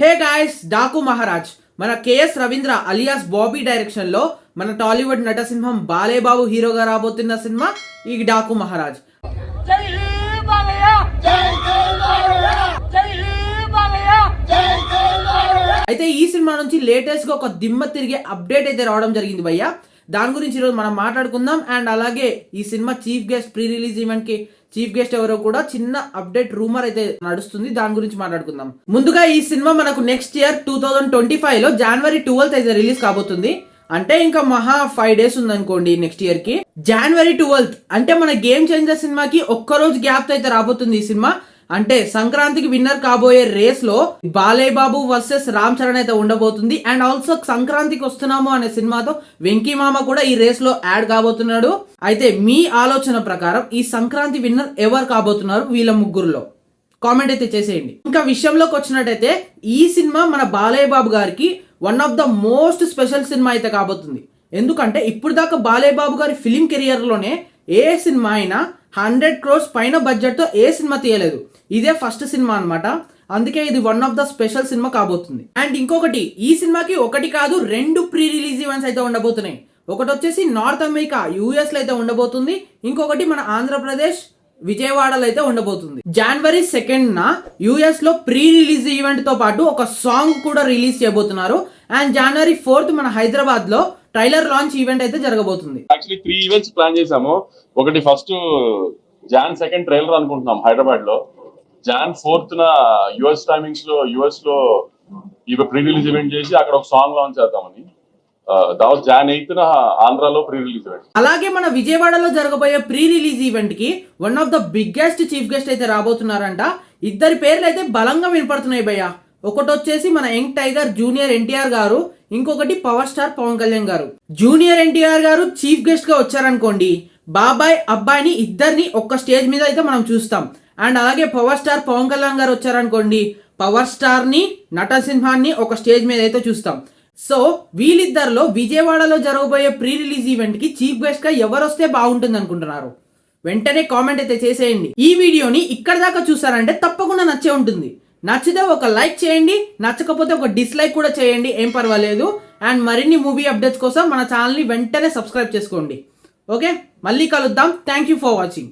Hey guys, Daaku Maharaj మన KS Ravindra alias Bobby direction లో మన టాలీవుడ్ నటసింహం బాలేబాబు హీరోగా రాబోతున్న సినిమా ఈ డాకు మహారాజ్. అయితే ఈ సినిమా నుంచి లేటెస్ట్ గా ఒక దిమ్మ తిరిగే అప్డేట్ అయితే రావడం జరిగింది భయ్య. దాని గురించి ఈరోజు మనం మాట్లాడుకుందాం. అండ్ అలాగే ఈ cinema chief guest pre release event కి చీఫ్ గెస్ట్ ఎవరో కూడా చిన్న అప్డేట్ రూమర్ అయితే నడుస్తుంది, దాని గురించి మాట్లాడుకుందాం. ముందుగా ఈ సినిమా మనకు నెక్స్ట్ ఇయర్ 2025 లో January 12th అయితే రిలీజ్ కాబోతుంది. అంటే ఇంకా మహా 5 days ఉంది అనుకోండి నెక్స్ట్ ఇయర్ కి. January 12th అంటే మన గేమ్ చేంజర్ సినిమాకి ఒక్కరోజు గ్యాప్ అయితే రాబోతుంది ఈ సినిమా. అంటే సంక్రాంతికి విన్నర్ కాబోయే రేస్ లో బాలేబాబు వర్సెస్ రామ్ చరణ్ అయితే ఉండబోతుంది. అండ్ ఆల్సో సంక్రాంతికి వస్తున్నాము అనే సినిమాతో వెంకీ మామ కూడా ఈ రేస్ లో యాడ్ కాబోతున్నాడు. అయితే మీ ఆలోచన ప్రకారం ఈ సంక్రాంతి విన్నర్ ఎవరు కాబోతున్నారు వీళ్ళ ముగ్గురులో? కామెంట్ అయితే చేసేయండి. ఇంకా విషయంలోకి వచ్చినట్టయితే ఈ సినిమా మన బాలేబాబు గారికి one of the most special cinema అయితే కాబోతుంది. ఎందుకంటే ఇప్పుడు దాకా బాలేబాబు గారి ఫిలిం కెరియర్ లోనే ఏ సినిమా అయినా 100 crores పైన బడ్జెట్ తో ఏ సినిమా తీయలేదు. ఇదే ఫస్ట్ సినిమా అనమాట. అందుకే ఇది one of the special cinema కాబోతుంది. అండ్ ఇంకొకటి, ఈ సినిమాకి ఒకటి కాదు 2 ప్రీ రిలీజ్ ఈవెంట్స్ అయితే ఉండబోతున్నాయి. ఒకటి వచ్చేసి నార్త్ అమెరికా US లో అయితే ఉండబోతుంది. ఇంకొకటి మన ఆంధ్రప్రదేశ్ విజయవాడలో అయితే ఉండబోతుంది. January 2nd US లో ప్రీ రిలీజ్ ఈవెంట్ తో పాటు ఒక సాంగ్ కూడా రిలీజ్ చేయబోతున్నారు. అండ్ January 4th మన హైదరాబాద్ లో ట్రైలర్ లాంచ్ ఈవెంట్ అయితే జరగబోతుంది. యాక్చువల్లీ 3 ఈవెంట్స్ ప్లాన్ చేసాము. ఒకటి ఫస్ట్ Jan 2nd ట్రైలర్ అనుకుంటున్నాం హైదరాబాద్ లో. Jan 4th US టైమింగ్స్ లో US లో ప్రీ రిలీజ్ ఈవెంట్ చేసి అక్కడ ఒక సాంగ్ లాంచ్ చేద్దామని. Jan 8th ఆంధ్రాలో ప్రీ రిలీజ్ ఈవెంట్. అలాగే మన విజయవాడలో జరగబోయే ప్రీ రిలీజ్ ఈవెంట్ కి one of the biggest chief guest అయితే రాబోతున్నారంట. ఇద్దరి పేర్లు అయితే బలంగా వినపడుతున్నాయి భయ్య. ఒకటి వచ్చేసి మన యంగ్ టైగర్ జూనియర్ ఎన్టీఆర్ గారు, ఇంకొకటి పవర్ స్టార్ పవన్ కళ్యాణ్ గారు. జూనియర్ ఎన్టీఆర్ గారు చీఫ్ గెస్ట్ గా వచ్చారనుకోండి, బాబాయ్ అబ్బాయిని ఇద్దరిని ఒక్క స్టేజ్ మీద అయితే మనం చూస్తాం. అండ్ అలాగే పవర్ స్టార్ పవన్ కళ్యాణ్ గారు వచ్చారనుకోండి, పవర్ స్టార్ ని నటసింహాన్ని ఒక స్టేజ్ మీద అయితే చూస్తాం. సో వీళ్ళిద్దరిలో విజయవాడలో జరగబోయే ప్రీ రిలీజ్ ఈవెంట్ కి చీఫ్ గెస్ట్ గా ఎవరు వస్తే బాగుంటుంది అనుకుంటున్నారు? వెంటనే కామెంట్ అయితే చేసేయండి. ఈ వీడియోని ఇక్కడ దాకా చూసారంటే తప్పకుండా నచ్చే ఉంటుంది. నచ్చితే ఒక లైక్ చేయండి, నచ్చకపోతే ఒక డిస్లైక్ కూడా చేయండి, ఏం పర్వాలేదు. అండ్ మరిన్ని మూవీ అప్డేట్స్ కోసం మన ఛానల్ని వెంటనే సబ్స్క్రైబ్ చేసుకోండి. ఓకే, మళ్ళీ కలుద్దాం. Thank you for watching.